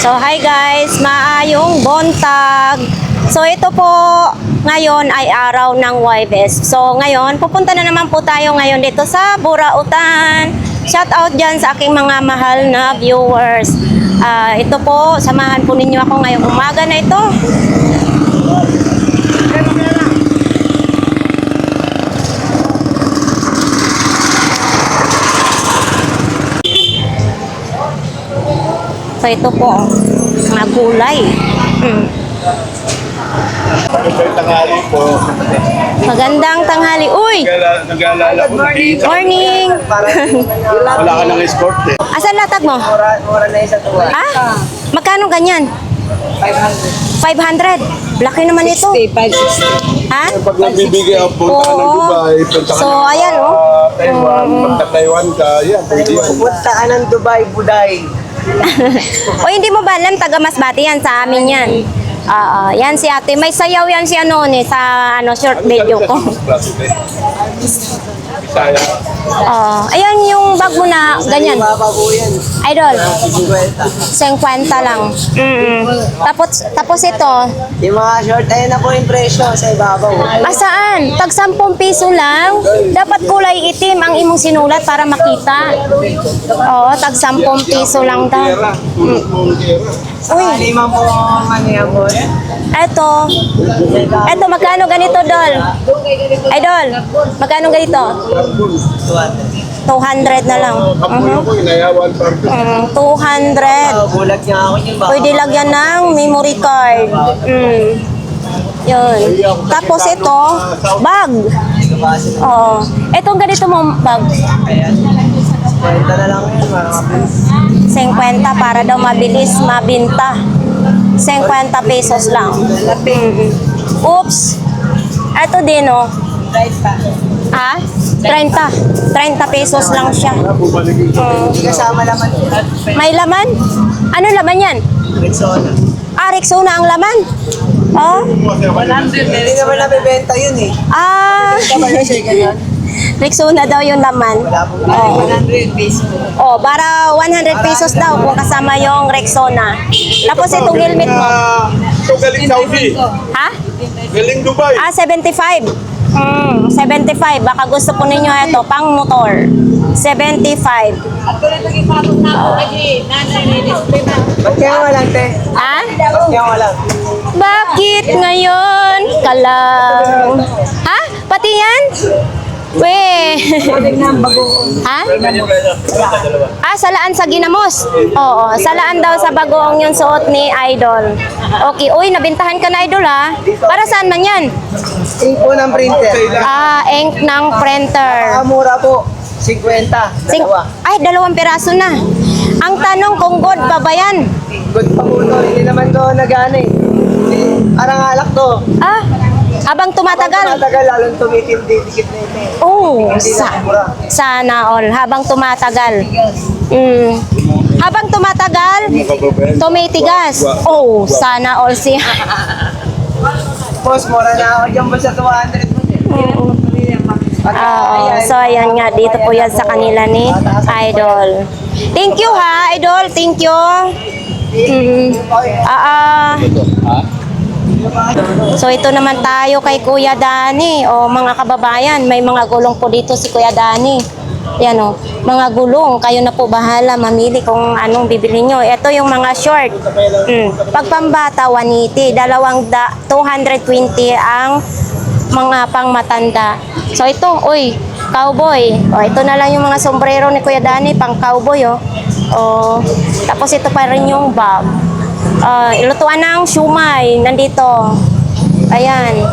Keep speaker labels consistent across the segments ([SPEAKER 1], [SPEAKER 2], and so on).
[SPEAKER 1] So hi guys, maayong buntag. So ito po, ngayon ay araw ng Huwebes. So ngayon, pupunta na naman po tayo ngayon dito sa Burautan. Shout out dyan sa aking mga mahal na viewers. Ito po, samahan po ninyo ako ngayong umaga na ito. So ito po, mga gulay.
[SPEAKER 2] Magandang tanghali po.
[SPEAKER 1] Magandang tanghali. Uy!
[SPEAKER 2] Nag-aalala ko.
[SPEAKER 1] Morning!
[SPEAKER 2] Wala ka ng escort eh.
[SPEAKER 1] Asan latag mo?
[SPEAKER 3] Mura na isa tuwa.
[SPEAKER 1] Magkano ganyan?
[SPEAKER 3] 500.
[SPEAKER 1] 500. Laki naman ito.
[SPEAKER 3] 560.
[SPEAKER 1] Ha?
[SPEAKER 2] Pag nagbibigay ang punta ka ng
[SPEAKER 1] Oo.
[SPEAKER 2] Dubai, punta ka
[SPEAKER 1] So,
[SPEAKER 2] ng
[SPEAKER 1] ayan, oh.
[SPEAKER 2] Taiwan, magta-Taiwan ka, yan, pwede yan.
[SPEAKER 3] Pupunta ka ng Dubai, Buday.
[SPEAKER 1] O hindi mo ba alam, taga Masbate yan, sa amin yan. Yan si ate. May sayaw yan si ano ni sa short video ko.
[SPEAKER 2] Bisaya.
[SPEAKER 1] Ayan yung bag mo na ganyan.
[SPEAKER 3] Mababa po yan.
[SPEAKER 1] Idol,
[SPEAKER 3] 50.
[SPEAKER 1] 50 lang. Tapos ito,
[SPEAKER 3] Yung mga short, ayun na po yung presyo sa ibabaw.
[SPEAKER 1] saan? Tag 10 piso lang. Dapat kulay itim ang imong sinulat para makita. Oo, tag 10 piso lang daw.
[SPEAKER 2] Gera, tulog mo ang gera.
[SPEAKER 1] Uy,
[SPEAKER 3] Lima po ano yan po.
[SPEAKER 1] eto magkano ganito, Dol? Idol, magkano ganito? 200 na lang.
[SPEAKER 2] Kapoy ako, inayawan pa.
[SPEAKER 1] 200.
[SPEAKER 3] Bulag niya ako yung baka.
[SPEAKER 1] Pwede lagyan ng memory card. Yun. Tapos ito, bag. Oo. Etong ganito mo bag.
[SPEAKER 3] Ayan. Kwenta na lang yun, mga kapis.
[SPEAKER 1] 50 para daw mabilis mabinta. 50 pesos lang. Oops. Ito din, oh.
[SPEAKER 3] Right pa.
[SPEAKER 1] 30 pesos lang siya.
[SPEAKER 2] Bumalik yung
[SPEAKER 3] Hindi kasama laman.
[SPEAKER 1] May laman? Ano laman yan?
[SPEAKER 3] Rexona.
[SPEAKER 1] Rexona ang laman? Oh?
[SPEAKER 3] 100. Hindi naman nabibenta yun eh.
[SPEAKER 1] Ah,
[SPEAKER 3] Kapag siya ganyan.
[SPEAKER 1] Rexona daw yung laman.
[SPEAKER 3] Wala po. 100 pesos.
[SPEAKER 1] Oh, para 100 pesos daw kung kasama yung Rexona. Tapos itong helmet mo.
[SPEAKER 2] Ito galing Saudi.
[SPEAKER 1] Ha?
[SPEAKER 2] Galing Dubai.
[SPEAKER 1] 75. 75. Baka gusto po ninyo ito, pang motor. 75.
[SPEAKER 3] Ba't kaya walang, te?
[SPEAKER 1] Ha?
[SPEAKER 3] Ba't kaya walang?
[SPEAKER 1] Bakit ngayon ka lang? Ha? Pati yan? We. Ha? Salaan sa Ginamos. Oo, salaan daw sa bagoong yung suot ni Idol. Okay, uy, nabintahan ka na, Idol, ha? Para saan man yan?
[SPEAKER 3] Ink po ng printer.
[SPEAKER 1] Ink ng printer.
[SPEAKER 3] Mura po. 50. Dalawa.
[SPEAKER 1] Ay, 2 piraso na. Ang tanong kung good pa ba yan?
[SPEAKER 3] Good pa po to. Hindi naman to nag-ano eh. Parang alak to.
[SPEAKER 1] Habang tumatagal.
[SPEAKER 3] Matagal lalong tumitindi. Dikit na ito eh.
[SPEAKER 1] Oh,
[SPEAKER 3] Hindi na mura.
[SPEAKER 1] sana all. Habang tumatagal. Habang tumatagal, tumitigas. Oh, sana all siya.
[SPEAKER 3] Boss, mura na ako dyan ba sa 200 mo?
[SPEAKER 1] So ayan nga, dito po yan sa kanila ni Idol. Thank you ha, Idol. Thank you. So ito naman tayo kay Kuya Dani. O mga kababayan, may mga gulong po dito si Kuya Dani. Yan o, mga gulong. Kayo na po bahala mamili kung anong bibili nyo. Ito yung mga short. Pag pambata, 180. 220 ang mga pangmatanda. So ito, uy, cowboy. Ito na lang yung mga sombrero ni Kuya Dani, pang cowboy tapos ito pa rin yung bag. Ilutuan ng shumay, nandito. Ayan,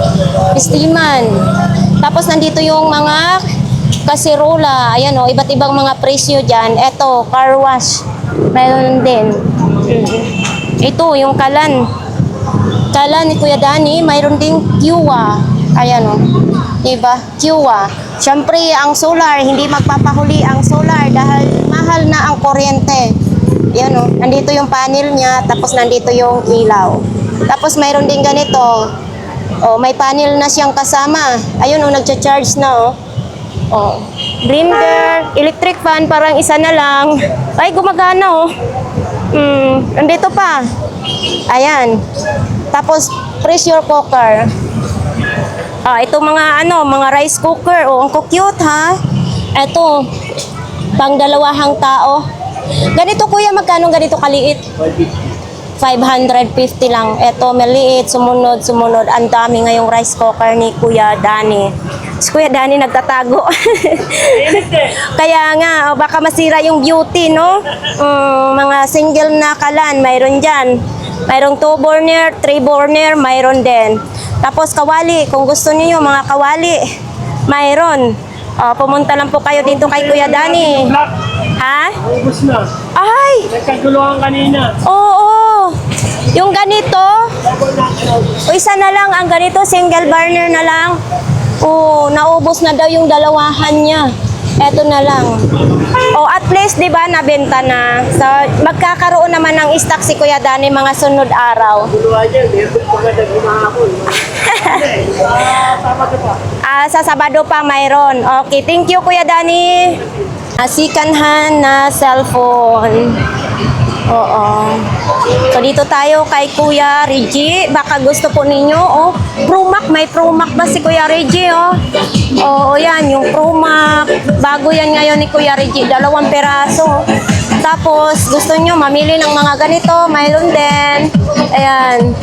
[SPEAKER 1] istiman. Tapos nandito yung mga kasirola. Ayan iba't ibang mga presyo dyan. Ito, car wash. Meron din. Ito, yung kalan. Kalan ni Kuya Dani, mayroon ding kiwa. Ayan diba? Kiwa. Siyempre, ang solar, hindi magpapahuli ang solar dahil mahal na ang kuryente. Yan nandito yung panel niya, tapos nandito yung ilaw. Tapos mayroon din ganito. May panel na siyang kasama. Ayun nagcha-charge na blender, electric fan, parang isa na lang. Ay, gumagana Andito pa. Ayan. Tapos, pressure cooker. Ito mga mga rice cooker. Ang cute ha. Ito, pang dalawahang tao. Ganito kuya, magkano ganito kaliit? 550 lang. Ito, maliit, sumunod. Ang dami ngayong rice cooker ni Kuya Danny. Si Kuya Danny nagtatago. Kaya nga, baka masira yung beauty, no? Mga single na kalan, mayroon dyan. Mayroong 2 burner, 3 burner, mayroon din. Tapos kawali, kung gusto niyo mga kawali, mayroon. Pumunta lang po kayo dito kay Kuya Danny. Ha?
[SPEAKER 4] Ubus na.
[SPEAKER 1] Ay!
[SPEAKER 4] Nagkaguluhan kanina.
[SPEAKER 1] Oo! Yung ganito, isa na lang ang ganito, single burner na lang. Oo, naubos na daw yung dalawahan niya. Eto na lang. At least, di ba, nabenta na. So, magkakaroon naman ng stock si Kuya Danny mga sunod araw.
[SPEAKER 4] Guluhan yan. Meron pa ka nagmahapon. Tama ka pa.
[SPEAKER 1] Sa Sabado pa mayroon. Okay, thank you Kuya Danny. Sikanhan na cellphone. Oo. So dito tayo kay Kuya Reggie. Baka gusto po ninyo. Promac. May Promac ba si Kuya Reggie? Oo, yan. Yung Promac. Bago yan ngayon ni Kuya Reggie. 2 peraso. Tapos gusto nyo mamili ng mga ganito. Mayroon din. Ayan.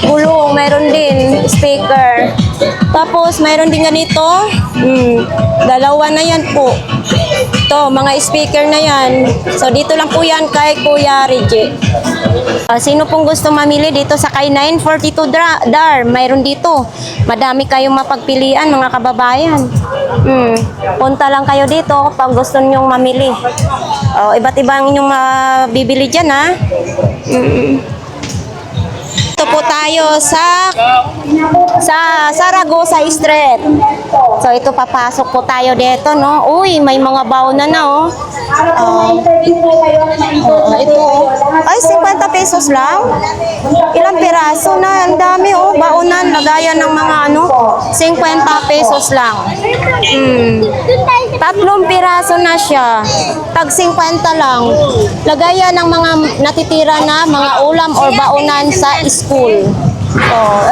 [SPEAKER 1] Gulong, mayroon din speaker. Tapos mayroon din ganito. 2 na yan po. Ito, mga speaker na yan. So dito lang po yan kay Kuya Reggie. Sino pong gusto mamili dito sa kay 942 Dar? Mayroon dito. Madami kayong mapagpilian mga kababayan. Punta lang kayo dito pag gusto nyong mamili. Iba't ibang inyong mabibili dyan ha. Ito po tayo sa Zaragoza Street. So ito papasok po tayo dito, no? Uy, may mga baonan na, oh. Ito, ay 50 pesos lang. Ilang piraso na, ang dami, oh. Baonan, lagayan ng mga 50 pesos lang. 3 piraso na siya. Tag 50 lang. Lagayan ng mga natitira na mga ulam or baonan sa school.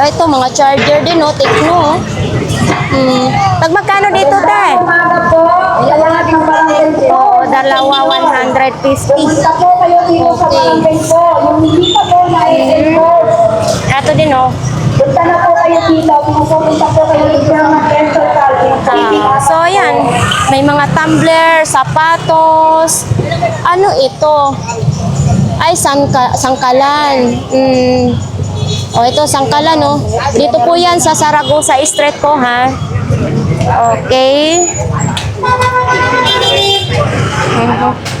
[SPEAKER 1] Ito mga charger din, Tecno. Tag magkano dito, te? Dalawa 150. Okay. Ito din,
[SPEAKER 5] Punta na po kayo dito, pupunta po kayo dito ng Central Calvin.
[SPEAKER 1] So, ayan. May mga tumbler, sapatos. Ano ito? Ay, sangkalan. Ito, sangkalan, Dito po yan sa Zaragoza Street po, ha? Okay.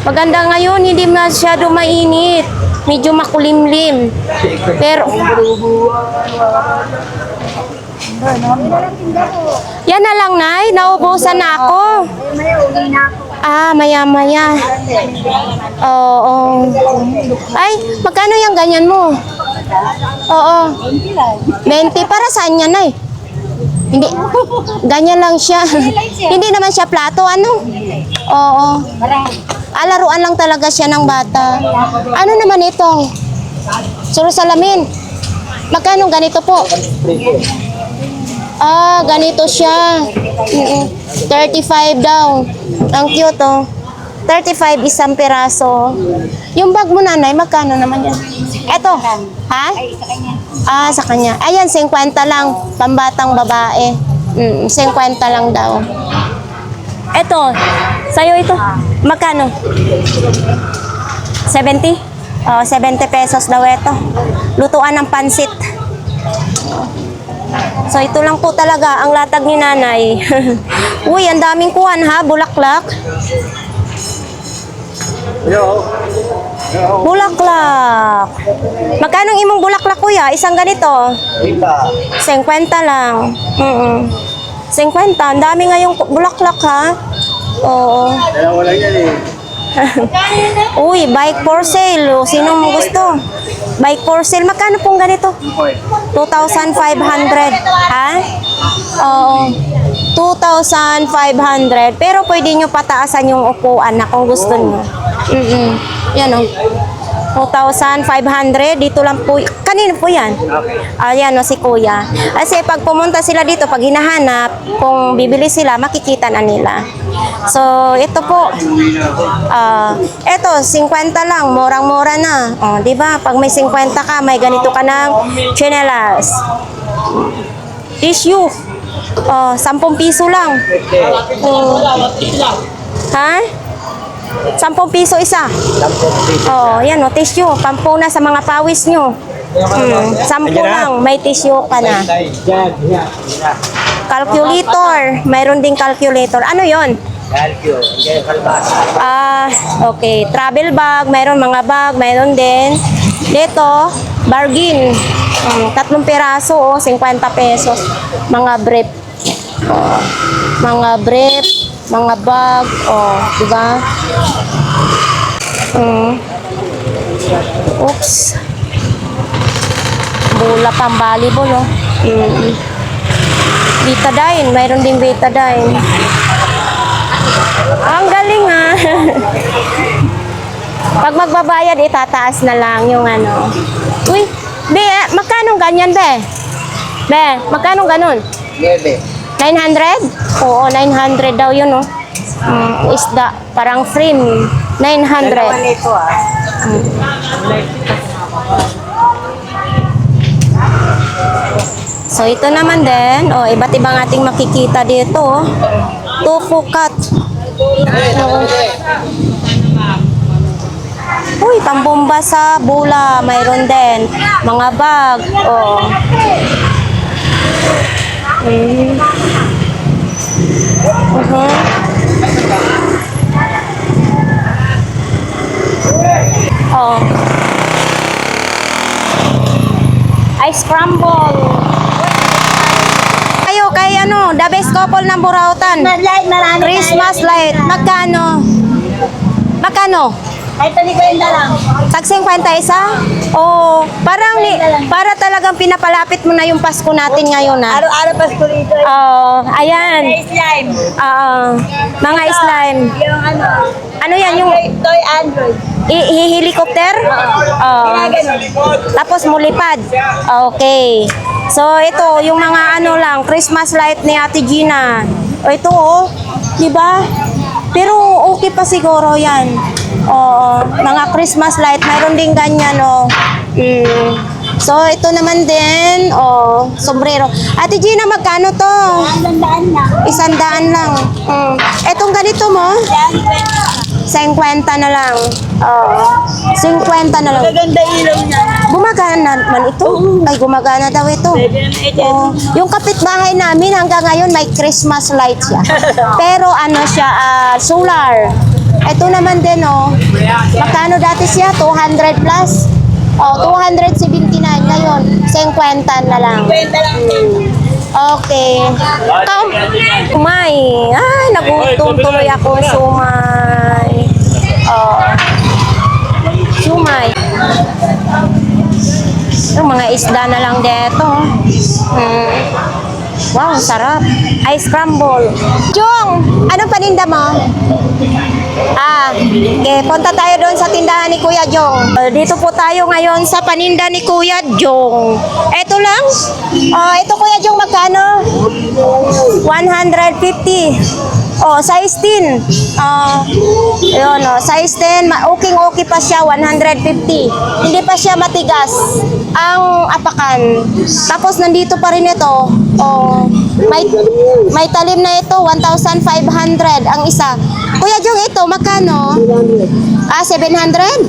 [SPEAKER 1] Maganda ngayon, hindi masyado mainit. Medyo makulimlim. Pero, yan na lang, Nay. Naubusan na ako. Maya-maya. Oo. Ay, magkano yung ganyan mo? Oo. 20. Para saan yan, Nay? Hindi. Ganyan lang siya. Hindi naman siya plato, Oo. Laruan lang talaga siya ng bata. Ano naman ito? Suro salamin. Magkano ganito po? Ganito siya. 35 daw. Ang cute, 35 isang piraso. Yung bag mo, nanay, magkano naman yan? Eto. Ha? Sa kanya. Ayan, 50 lang. Pambatang babae. 50 lang daw. Eto. Sa'yo ito. Magkano? 70? 70 pesos daw ito. Lutuan ng pansit. So ito lang po talaga ang latag ni nanay. Uy, ang daming kuhan ha, bulaklak. Bulaklak. Magkano ang imong bulaklak, kuya? Isang ganito? 50 lang. 50. Ang dami ngayong bulaklak ha. Oo.
[SPEAKER 2] Dalawa lang yan eh.
[SPEAKER 1] Uy, bike for sale. Sino mo gusto? Bike for sale. Magkano pong ganito? 2,500. Ha? Oo. 2,500. Pero pwede nyo pataasan yung upuan na kung gusto nyo. Yan o. 2,500. Dito lang po. Kanino po yan? Ayan o, si kuya. Kasi pag pumunta sila dito, pag hinahanap, kung bibili sila, makikita na nila. So, ito po. Ito, 50 lang. Murang-mura na. O, di ba? Pag may 50 ka, may ganito ka ng chinelas. Tissue. 10 piso lang. Ha? 10 piso isa. Oh, yan o, tissue. Pampuna sa mga pawis nyo. 10 lang, may tissue ka na. Calculator. Mayroon ding calculator. Ano yon? Okay. Travel bag. Mayroon mga bag. Mayroon din. Dito, bargain. 3 piraso, 50 pesos. Mga brief. Mga brief. Mga bag, di ba? Oops. Bola pang volleyball, Betadine, mayroon ding betadine. Ang galing, ha? Pag magbabayad, itataas na lang yung ano. Uy, be, magkano ganyan, be? Be, magkano ganon? 900? Oo, 900 daw yun, isda. Parang frame. 900. So, ito naman din. Iba't ibang ating makikita dito. Tofu cut. Uy, pambomba sa bula. Mayroon din. Mga bag. Ice crumble. Kayo kay the best couple ng Burautan. Christmas light. Magkano? Magkano?
[SPEAKER 5] Ay, tali ko yung dalang.
[SPEAKER 1] Tag 50 isa? Para talagang pinapalapit mo na yung Pasko natin ngayon, ha?
[SPEAKER 5] Araw-araw Pasko dito.
[SPEAKER 1] Ayan.
[SPEAKER 5] Slime.
[SPEAKER 1] Mga slime.
[SPEAKER 5] Yung ano.
[SPEAKER 1] Ano yan? Yung
[SPEAKER 5] Toy Android.
[SPEAKER 1] helicopter? Tapos mulipad. Okay. So, ito, yung mga Christmas light ni Ate Gina. Ito, di ba? Pero okay pa siguro yan. Mga Christmas light. Mayroon din ganyan, So, ito naman din, sombrero. Ate Gina, magkano to? 100 lang. Etong ganito mo? 50 na lang. 50 na lang.
[SPEAKER 5] Maganda ilaw niya.
[SPEAKER 1] Gumagana naman ito. Ay, gumagana daw ito. Yung kapitbahay namin hanggang ngayon may Christmas light siya. Pero siya, solar. Ito naman din, magkano dati siya? 200 plus? 279 ngayon. 50 na lang.
[SPEAKER 5] 50 lang.
[SPEAKER 1] Okay. Sumay. Ay, nagutom tuloy ako. Sumay. Sumay. Yung mga isda na lang dito. Wow, sarap. Ice crumble. Jong, anong paninda mo? Okay, punta tayo doon sa tindahan ni Kuya Jong. Dito po tayo ngayon sa paninda ni Kuya Jong. Ito lang? Ito Kuya Jong, magkano? 150. Size 10. Yun, size 10. Okay pa siya, 150. Hindi pa siya matigas ang apakan. Tapos nandito pa rin ito. May talim na ito, 1,500 ang isa. Kuya Jong, ito, magkano? 700?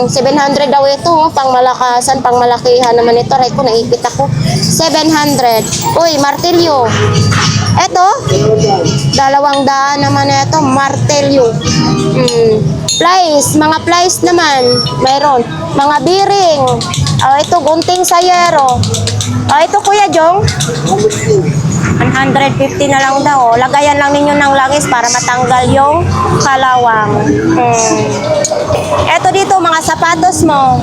[SPEAKER 1] 700 daw ito, pangmalakasan, pangmalakihan naman ito. Right ko, naipit ako. 700. Uy, martilyo. Ito, 200 naman ito, martilyo. Plies, mga plies naman, mayroon. Mga bearing. Ito, gunting sayero. Ito, Kuya Jong. 150 na lang daw. Lagayan lang ninyo ng langis para matanggal yung kalawang. Eto dito, mga sapatos mo.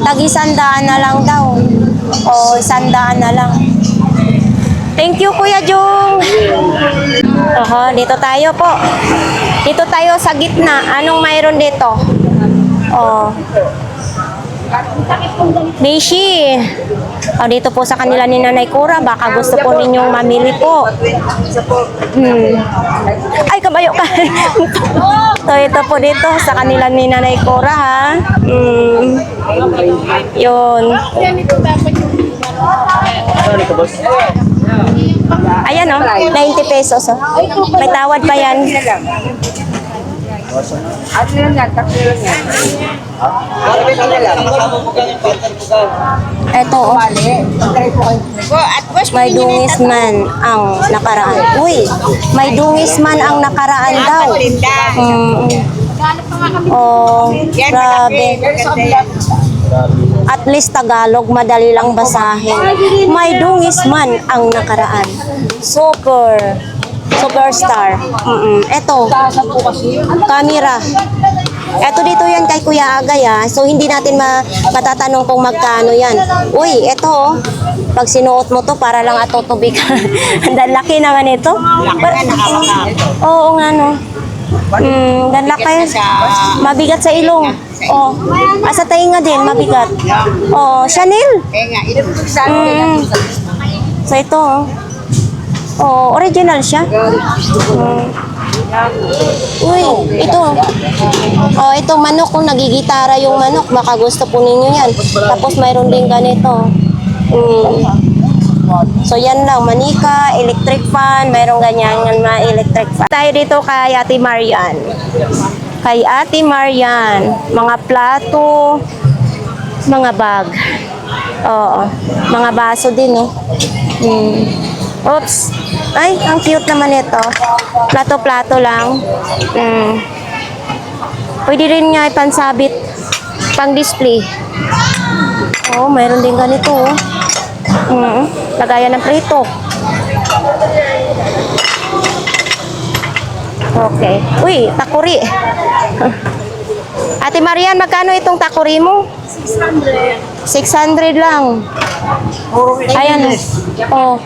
[SPEAKER 1] Tag-100 na lang daw. 100 na lang. Thank you, Kuya Jong. Dito tayo po. Dito tayo sa gitna. Anong mayroon dito? Oh. Beshi. Oh, dito po sa kanila ni Nanay Cora. Baka gusto po ninyong mamili po. Ay, kabayo ka. So, ito po dito sa kanila ni Nanay Cora, ha? Yun. Ayan, oh. 90 pesos, oh. May tawad pa yan.
[SPEAKER 3] Ano lang yan? Tatlo lang yan.
[SPEAKER 1] Ito, oh. May dungis man ang nakaraan. Uy, may dungis man ang nakaraan daw. Oh, grabe. At least Tagalog, madali lang basahin. May dungis man ang nakaraan. Superstar. Eto, camera. Eto dito yan kay Kuya Agay, ha. So hindi natin matatanong kung magkano yan. Uy, eto, oh. Pag sinuot mo to, para lang ato tubig. Dan laki naman ito. Oo nga, no. Dan laki. Mabigat sa ilong. Oh, asa tainga din, mabigat. Oh, Chanel. So ito, oh. Oh, original siya. Uy, ito. Oh, ito manok, kung nagigitara yung manok, baka gusto po ninyo yan. Tapos mayroon din ganito. So yan lang, manika, electric fan, mayroong ganyan mga electric fan. Tayo dito kay Ate Marian. Kay Ate Marian, mga plato, mga bag. Oo, mga baso din, oh. Oops. Ay, ang cute naman ito. Plato-plato lang. Pwede rin nga ipansabit, pang-display. Oh, mayroon din ganito, oh. Lagayan ng prito. Okay. Uy, takuri. Ate Marian, magkano itong takuri mo? 600 lang. Ayan. Oh.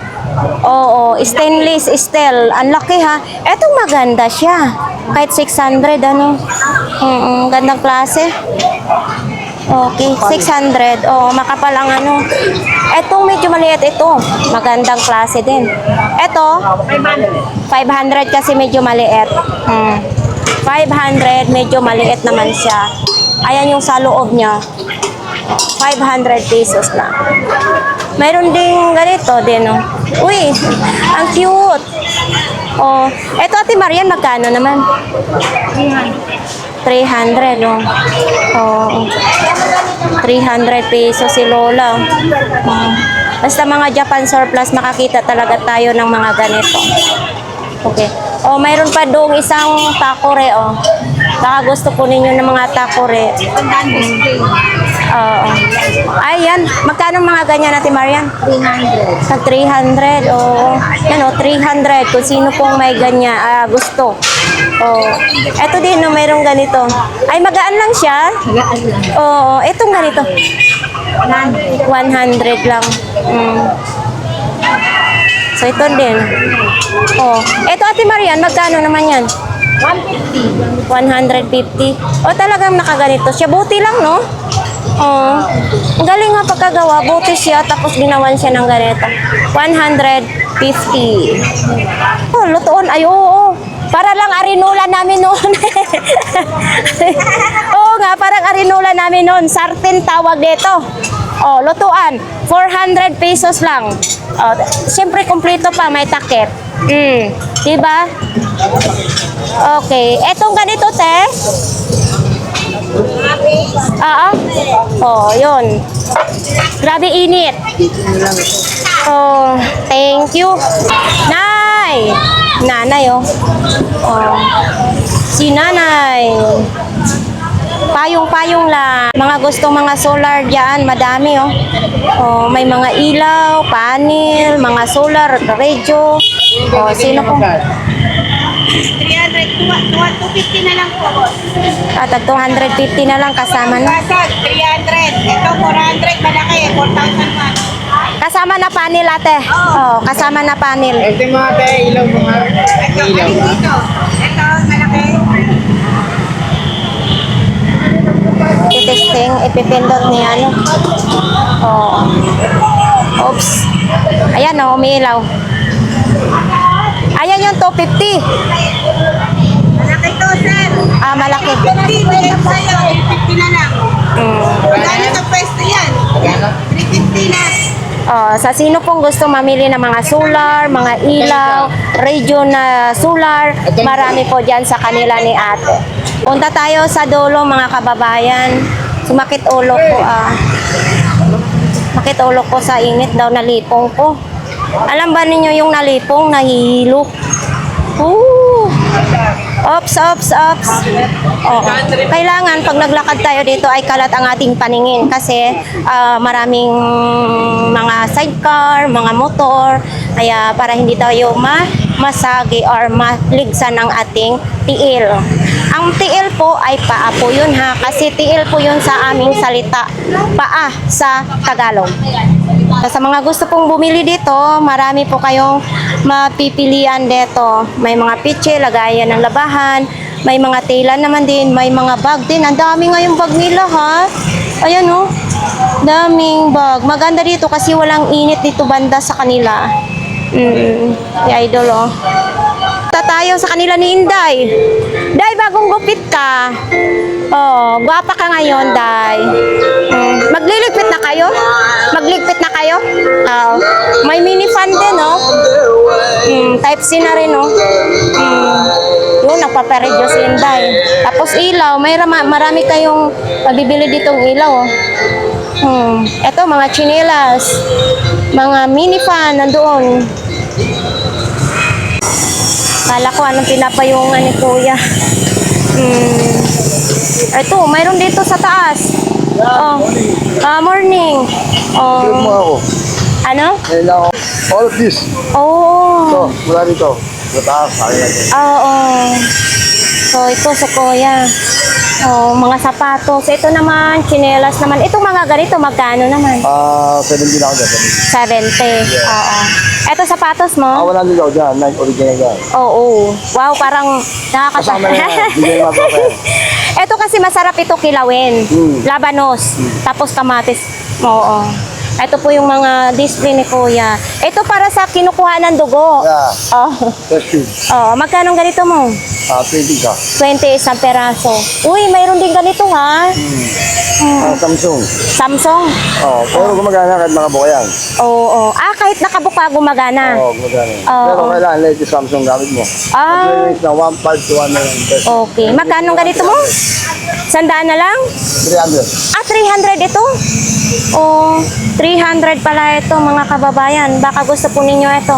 [SPEAKER 1] Oo, stainless steel. Ang laki, ha. Etong maganda siya. Kahit 600, ano. Gandang klase. Okay, 600. Oo, makapal ang ano. Etong medyo maliit ito. Magandang klase din. Eto, 500 kasi medyo maliit. 500, medyo maliit naman siya. Ayan yung sa loob niya. 500 pesos lang. Mayroon ding ganito din, oh. Uy, ang cute. Oh, eto Ate Marian, magkano naman? 300, oh. Oh, 300 pesos si Lola. Basta mga Japan surplus, makakita talaga tayo ng mga ganito. Okay. Oh, mayroon pa doong isang takore, oh. Baka gusto po ninyo ng mga takore. Oo. Ayan, magkano mga ganyan Ate Marian? 300. Sa 300, oo. Yan, oh, 300. Kung sino pong may ganyan, gusto. Oh. Eto din, no, mayroong ganito. Ay, magaan lang siya. Magaan lang. Oo, etong ganito. 100 lang. So, ito din. Oh. Eto Ate Marian, magkano naman yan? 150. 150. O, talagang nakaganito siya. Buti lang, no? Oh. Ang galing nga pagkagawa. Buti siya, tapos ginawan siya ng ganito. 150. Oh, lutoon. Ay, oo. Para lang arinula namin noon. Oo nga, parang arinula namin noon. Sartin tawag dito. Oh, lutuan. 400 pesos lang. Oh, siyempre, kumpleto pa. May takip. Diba? Okay. Etong ganito, te. Oh, yun. Grabe init. Oh, thank you. Nay! Nanay, oh. Oh. Si nanay. Payong-payong lang. Mga gustong mga solar dyan, madami, oh. Oh, may mga ilaw, panel, mga solar, radio. Oh, sino po?
[SPEAKER 5] 300, 250 na lang po.
[SPEAKER 1] At 250 na lang kasama na.
[SPEAKER 5] 300. Ito, 400. Malaki. 4,001.
[SPEAKER 1] Kasama na panel, ate. Oh, kasama na panel.
[SPEAKER 3] Ito mga ilaw, mga ilaw.
[SPEAKER 5] Ito, malaki.
[SPEAKER 1] testing. Ipipindot ni ano. Oh. Oops. Ayan o, umiilaw. Ayan yung 250.
[SPEAKER 5] Malaki to, sir.
[SPEAKER 1] Ah, malaki.
[SPEAKER 5] 50, mayroon sa'yo. 50 na lang. Magkano sa pwesto yan? 350 na.
[SPEAKER 1] Oh, sa sino pong gusto mamili ng mga solar, mga ilaw, radio na solar, marami po dyan sa kanila ni ate. Punta tayo sa dulo mga kababayan. Sumakit ulo ko Makit ulo ko sa init daw, nalipong ko. Alam ba ninyo yung nalipong, nahihilo? Ooh. Ops. Oo. Kailangan pag naglakad tayo dito ay kalat ang ating paningin kasi maraming mga sidecar, mga motor, kaya para hindi tayo masagi or maligsan ng ating tiil. Ang tiil po ay paa po yun ha, kasi tiil po yun sa aming salita, paa sa Tagalog. Sa mga gusto pong bumili dito, marami po kayong mapipilian dito. May mga pitche, lagayan ng labahan, may mga tela naman din, may mga bag din. Ang dami nga yung bag nila ha. Ayan o, daming bag. Maganda dito kasi walang init dito banda sa kanila. Idol o. Tayo sa kanila ni Inday. Day, bagong gupit ka. Oh, gwapa ka ngayon, Day. Magliligpit na kayo? Magligpit na kayo? May mini fan din, no? Type C na rin, no? Yun, nagpaparedyo si Inday. Tapos ilaw, marami kayong mabibili ditong ilaw, oh. Eto, mga chinelas, mga mini fan, nandoon. Kala ko anong pinapayungan ni Kuya. Ito, mayroon dito sa taas. Morning.
[SPEAKER 2] Film mo ako.
[SPEAKER 1] Ano?
[SPEAKER 2] Ngayon ako. All of this.
[SPEAKER 1] Oh.
[SPEAKER 2] Ito, mula dito. Mataas, kaya natin.
[SPEAKER 1] Oo. So, ito sa Kuya. Oh, mga sapatos. Ito naman, chinelas naman. Itong mga ganito, magkano naman?
[SPEAKER 2] 70 na ako dyan.
[SPEAKER 1] 70. Oo. Ito sapatos mo?
[SPEAKER 2] Wala din ako dyan. Nike original dyan.
[SPEAKER 1] Oo. Wow, parang
[SPEAKER 2] Kasama na yan. Bigyan mo ako yan.
[SPEAKER 1] Ito kasi masarap ito kilawin. Labanos. Tapos kamatis. Oo. Ito po yung mga display ni Kuya. Ito para sa kinukuha ng dugo.
[SPEAKER 2] Yeah.
[SPEAKER 1] Oh.
[SPEAKER 2] Test tube.
[SPEAKER 1] Oh, magkano ganito mo?
[SPEAKER 2] 20 ka.
[SPEAKER 1] 20 isang peraso. Uy, mayroon din ganito ha.
[SPEAKER 2] Samsung.
[SPEAKER 1] Samsung.
[SPEAKER 2] Pero gumagana kahit mga buka yan.
[SPEAKER 1] Oo. Kahit nakabuka gumagana.
[SPEAKER 2] Gumagana.
[SPEAKER 1] Oo.
[SPEAKER 2] Pero kailangan latest Samsung gamit mo.
[SPEAKER 1] Ah.
[SPEAKER 2] Mag-range na 1.5 to 1 na lang.
[SPEAKER 1] Okay. Magkano ganito mo? 100 na lang?
[SPEAKER 2] 300.
[SPEAKER 1] 300 ito? Oh, 300 pala ito mga kababayan. Baka gusto po ninyo ito.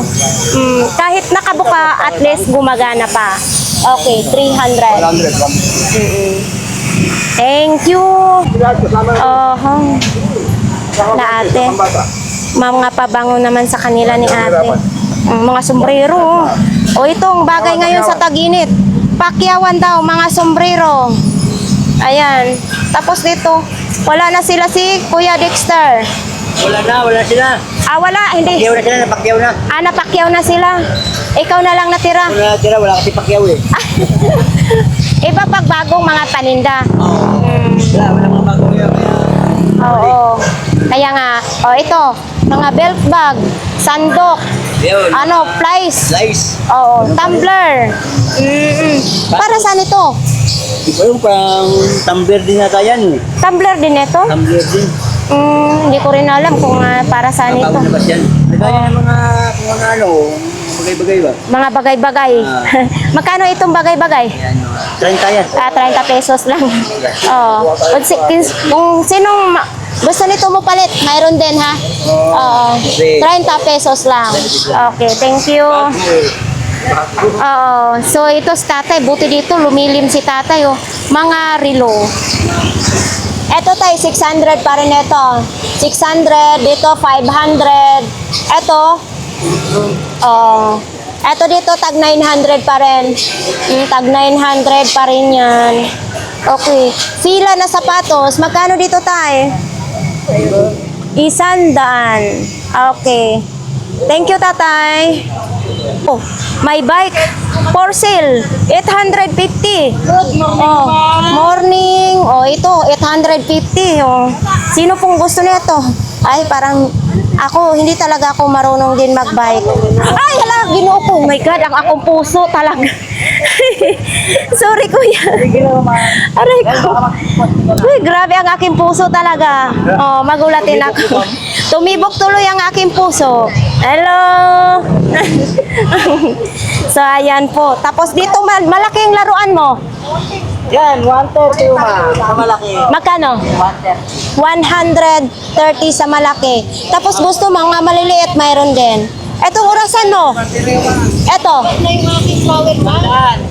[SPEAKER 1] Kahit nakabuka, at least gumagana pa. Okay, 300.
[SPEAKER 2] 100.
[SPEAKER 1] Thank you. Na ate. Mga pabango naman sa kanila ni ate. Mga sombrero. O itong bagay ngayon sa tag-init. Pakyawan daw, mga sombrero. Ayan. Tapos dito, wala na sila si Kuya Dexter.
[SPEAKER 4] Wala sila.
[SPEAKER 1] Wala, hindi.
[SPEAKER 4] Pakyaw na sila, napakyaw na.
[SPEAKER 1] Napakyaw na sila. Ikaw na lang natira.
[SPEAKER 4] Wala tira, wala kasi pakyaw eh.
[SPEAKER 1] Iba pag bagong mga paninda.
[SPEAKER 4] Wala mga bagong yun.
[SPEAKER 1] Oo. Kaya nga, ito, mga belt bag, sandok,
[SPEAKER 4] Yun.
[SPEAKER 1] flies.
[SPEAKER 4] Slice.
[SPEAKER 1] Oo, tumbler. Para saan ito?
[SPEAKER 4] Iba yung parang tumbler din nata yan eh.
[SPEAKER 1] Tumbler din ito?
[SPEAKER 4] Tumbler din.
[SPEAKER 1] Hindi ko rin alam kung para saan ito.
[SPEAKER 4] Bago na ba yan? Nagaya ng mga, kung mga bagay-bagay ba?
[SPEAKER 1] Mga bagay-bagay. Magkano itong bagay-bagay?
[SPEAKER 4] Yan, 30 yan.
[SPEAKER 1] 30 pesos lang. Oo. Kung sinong gusto nito mo palit, mayroon din ha? Oo. 30 pesos lang. Okay, thank you. Oo. So ito si tatay, buti dito lumilim si tatay oh. Mga relo. Ito tayo, 600 pa rin ito. 600, dito 500. Ito, eto dito tag 900 pa rin. Tag 900 pa rin yan. Okay. Fila na sapatos. Magkano dito tayo? 100. Okay. Thank you, tatay. Oh, may bike for sale, 850. Oh, morning. Oh, ito, 850. Oh. Sino pong gusto nito? Ay, parang ako, hindi talaga ako marunong din magbike. Ay, hala, ginoo ko. Oh my God, ang akong puso talaga. Sorry, kuya. Aray ko. Uy, grabe ang aking puso talaga. Oh, magulatin ako. Tumibok tuloy ang aking puso. Hello. So, ayan po. Tapos dito, malaking laruan mo.
[SPEAKER 3] Yan, 130 sa malaki.
[SPEAKER 1] Magkano? 130 sa malaki. Tapos gusto mga maliliit, mayroon din. Etong orasan mo? Eto.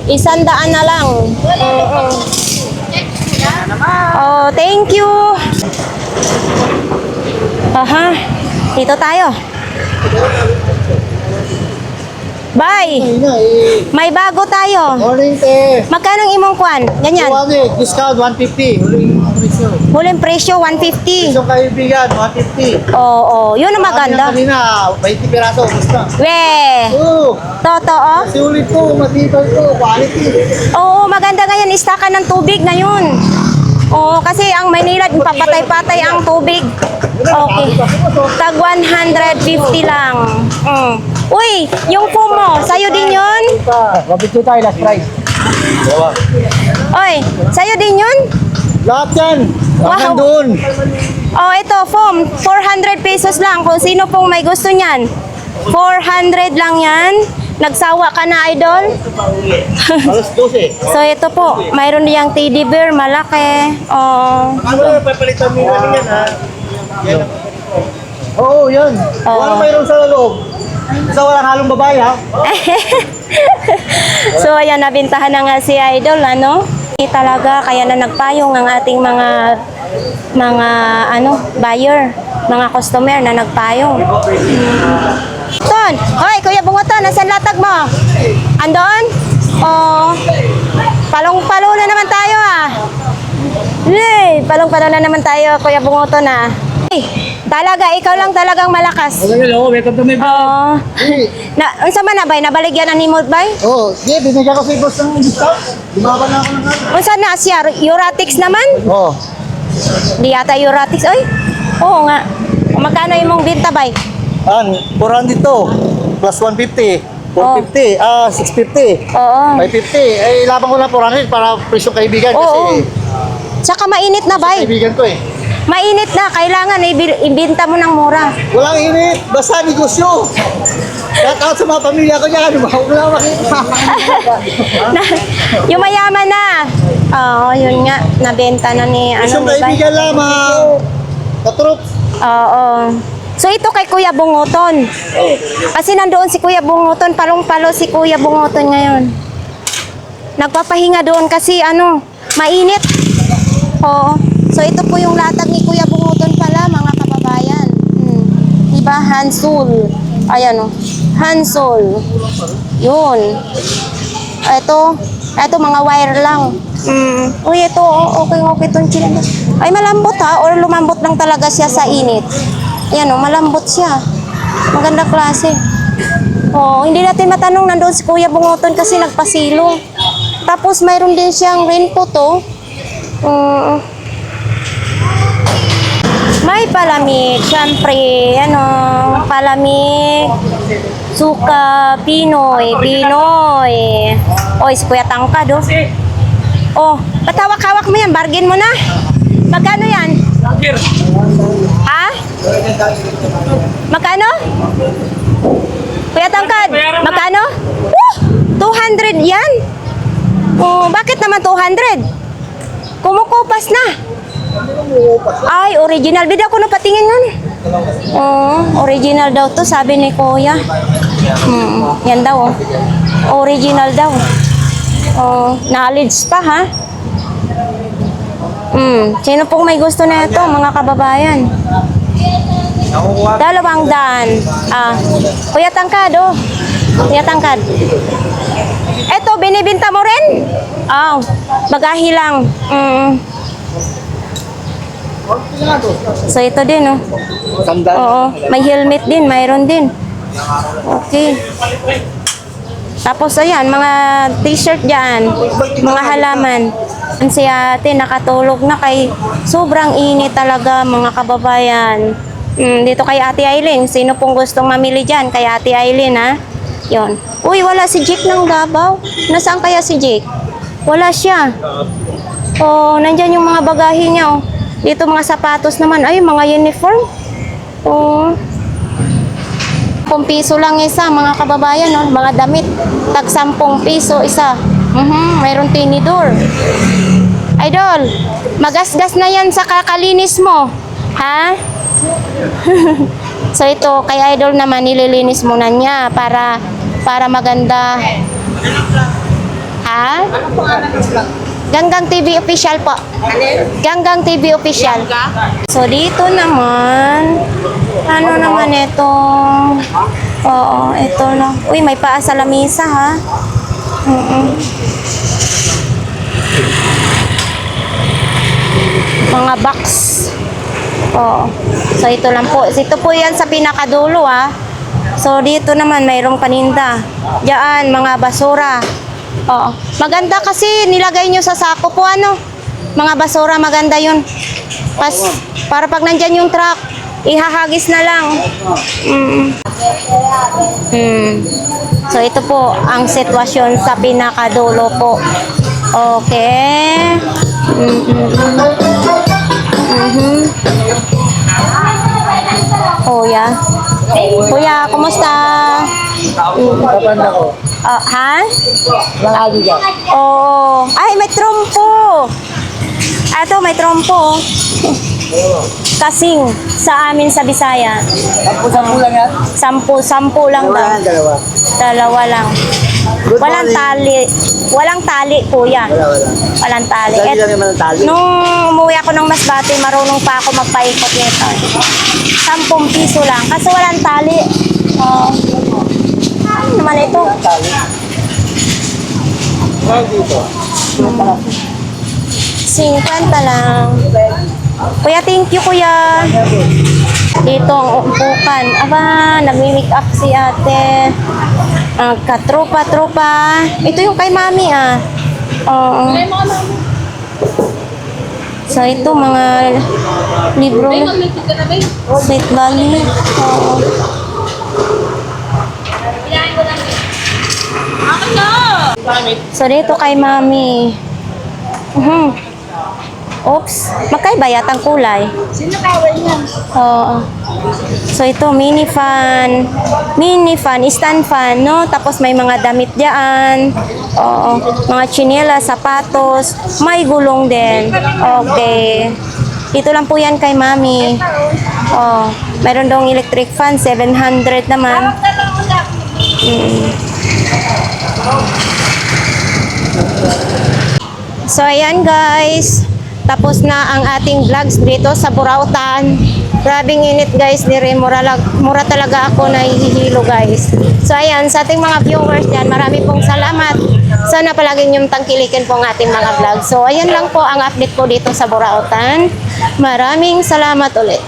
[SPEAKER 1] 100 na lang. Oh, thank you. Aha. Dito tayo. Bye. May bago tayo.
[SPEAKER 4] Morning, te.
[SPEAKER 1] Magkano ang imong kwan? Ganyan.
[SPEAKER 4] Discount 150. Huling presyo.
[SPEAKER 1] Huling presyo 150.
[SPEAKER 4] Isang kaibigan, 150.
[SPEAKER 1] Oo, yun ang maganda.
[SPEAKER 4] Kanina, 20 piraso. Basta.
[SPEAKER 1] We,
[SPEAKER 4] Oo.
[SPEAKER 1] totoo.
[SPEAKER 4] Kasi ulit ko, matibay ko, quality.
[SPEAKER 1] Oo, maganda ngayon, istakan ng tubig ngayon. Oo, kasi ang Maynila, papatay-patay ang tubig. Okay. Tag 150 lang. Uy, yung foam mo, sa'yo din yun?
[SPEAKER 4] Kapit tayo, last price.
[SPEAKER 1] Oy, sa'yo din yun?
[SPEAKER 4] Lahat yan.
[SPEAKER 1] Wow.
[SPEAKER 4] Hanggang doon.
[SPEAKER 1] Oh, ito, foam. 400 pesos lang. Kung sino pong may gusto niyan. 400 lang yan. Nagsawa ka na, idol?
[SPEAKER 4] Alas 12.
[SPEAKER 1] So, ito po. Mayroon diyang teddy bear, malaki. Oh.
[SPEAKER 4] Ano, papalitan mo yan, ha? Yan. Oo, yan.
[SPEAKER 1] Oo.
[SPEAKER 4] Wala mayroon sa loob. Isa walang halong babae, ha?
[SPEAKER 1] So, ayan, nabintahan na nga si idol, ano? Talaga, kaya na nagpayong ang ating mga buyer, mga customer na nagpayong. Ton, hoy, Kuya Bungoton, nasan latag mo? Andon? Oh, palong-palo na naman tayo ah. Yay, palong-palo na naman tayo, Kuya Bungoton ah. Hey, talaga, ikaw lang talagang malakas.
[SPEAKER 4] Hello, welcome to my
[SPEAKER 1] Oh, unsa man na bay? Nabaligyan na ni Mold bay?
[SPEAKER 4] Oh, sige, binigyan ko si boss ng discount. Lumaban na ako ng ano.
[SPEAKER 1] Unsa na siya? Euratics naman?
[SPEAKER 4] Oh,
[SPEAKER 1] Di yata Euratics. Oy, oo nga. Magkano yung mong binta bay?
[SPEAKER 4] 400 to. Plus 150. 450. 650.
[SPEAKER 1] Oo.
[SPEAKER 4] 550. Eh, laban ko na 400 para presyong kaibigan
[SPEAKER 1] Oo.
[SPEAKER 4] kasi
[SPEAKER 1] Tsaka mainit na bay.
[SPEAKER 4] kaibigan ko eh.
[SPEAKER 1] Mainit na. Kailangan ibinta mo ng mura.
[SPEAKER 4] Walang init. Basta negosyo. Shout out sa mga pamilya ko dyan. Wala makita.
[SPEAKER 1] Yung mayaman na. Oo, yun nga. Nabenta na ni
[SPEAKER 4] Presyong
[SPEAKER 1] ni bay.
[SPEAKER 4] kaibigan lamang. Katrop.
[SPEAKER 1] Oo. So ito kay Kuya Bungoton. Kasi nandoon si Kuya Bungoton, palong-palo si Kuya Bungoton ngayon. Nagpapahinga doon kasi mainit. Oo. So ito po yung latag ni Kuya Bungoton pala, mga kababayan. Diba? Hansul. Ayan o. Hansul. Yun. Ito mga wire lang. Uy, ito, okay itong chile. Ay, malambot ha, or lumambot lang talaga siya sa init. Ayan o, malambot siya. Maganda klase. Oh, hindi natin matanong, nandoon si Kuya Bungoton kasi nagpasilo. Tapos mayroon din siyang raincoat oh. May palamig, syempre, palamig. Suka, Pinoy. Oy, si Kuya Tangkad oh. Oh, patawak-hawak mo yan, bargain mo na. Magkano yan? Ha? Magkano? Kuya Tangkad, magkano? 200 yan? Oh, bakit naman 200? Kumukupas na. Ay, original. Bida ko na patingin nun. Oh, original daw to, sabi ni Kuya. Yan daw. Original daw. Oh, knowledge pa ha. Sino pong may gusto na ito, mga kababayan? 200. Kuya Tangkad, oh. Kuya Tangkad. Ito, binibinta mo rin? Bagahe lang. So, ito din, oh.
[SPEAKER 2] Sandal.
[SPEAKER 1] Oo, may helmet din, mayroon din. Okay. Tapos ayan, mga t-shirt dyan, mga halaman. Si ate nakatulog na kay sobrang init talaga mga kababayan. Dito kay Ate Aileen, sino pong gustong mamili dyan? Kay Ate Aileen ha? Yun. Uy, wala si Jake ng Davao. Nasaan kaya si Jake? Wala siya. Oh, nandyan yung mga bagahe niya oh. Dito mga sapatos naman, ay mga uniform. Oh. 10 piso lang isa, mga kababayan, no? Mga damit. Tag 10 piso isa. Mayroon tinidor. Idol, magasgas na yan sa kakalinis mo. Ha? So ito, kay Idol naman, nililinis muna niya para maganda. Ha? Ganggang TV official po. Ganggang TV official. So dito naman, ano naman ito? Oo, ito na. Uy, may paa sa lamisa ha. Mga box. Oo. So ito lang po. Ito po yan sa pinakadulo ha. So dito naman mayroong paninda. Diyan, mga basura. Oo. Maganda kasi nilagay nyo sa sako po ano. Mga basura, maganda yun. Para pag nandyan yung truck, ihahagis na lang. So ito po ang sitwasyon sa pinakadulo po. Okay. Kuya. Kuya, kumusta?
[SPEAKER 4] Kapanda ko.
[SPEAKER 1] Ha?
[SPEAKER 4] Langagi ka.
[SPEAKER 1] Oo. Ay, may trompo. Ito, may trompo. Kasing sa amin sa Bisaya.
[SPEAKER 4] 10 lang yan?
[SPEAKER 1] 10 lang daw.
[SPEAKER 4] Dalawa.
[SPEAKER 1] Dalawa lang.
[SPEAKER 4] Good
[SPEAKER 1] Walang
[SPEAKER 4] morning.
[SPEAKER 1] tali. Walang tali, kuya.
[SPEAKER 4] Wala.
[SPEAKER 1] Walang tali.
[SPEAKER 4] Dali lang naman ang tali.
[SPEAKER 1] Nung umuwi ako ng Masbate, marunong pa ako magpaikot nito. 10 piso lang. Kasi walang tali. Ano naman ito?
[SPEAKER 4] Tali. Dito.
[SPEAKER 1] 50 lang. Kuya, thank you, kuya. Dito ang umpukan. Aba, nag-make up si ate. Katropa-tropa. Ito yung kay mami, ah. Oo. So, ito, mga libro. Sweet Valley. Oo. So, dito kay mami. Oops, magkaiba yatang kulay.
[SPEAKER 5] Sino kawal niya?
[SPEAKER 1] Oo. So ito, mini fan, stand fan, no? Tapos may mga damit diyan. Oo, mga tsinela, sapatos, may gulong din. Okay. Dito lang po yan kay mami. Oh, meron dong electric fan, 700 naman. So ayan guys. Tapos na ang ating vlogs dito sa Burautan. Grabing init guys, mura talaga ako nahihilo guys. So ayan, sa ating mga viewers dyan, marami pong salamat. Sana palagi niyong tangkilikin po ang ating mga vlogs. So ayan lang po ang update ko dito sa Burautan. Maraming salamat ulit.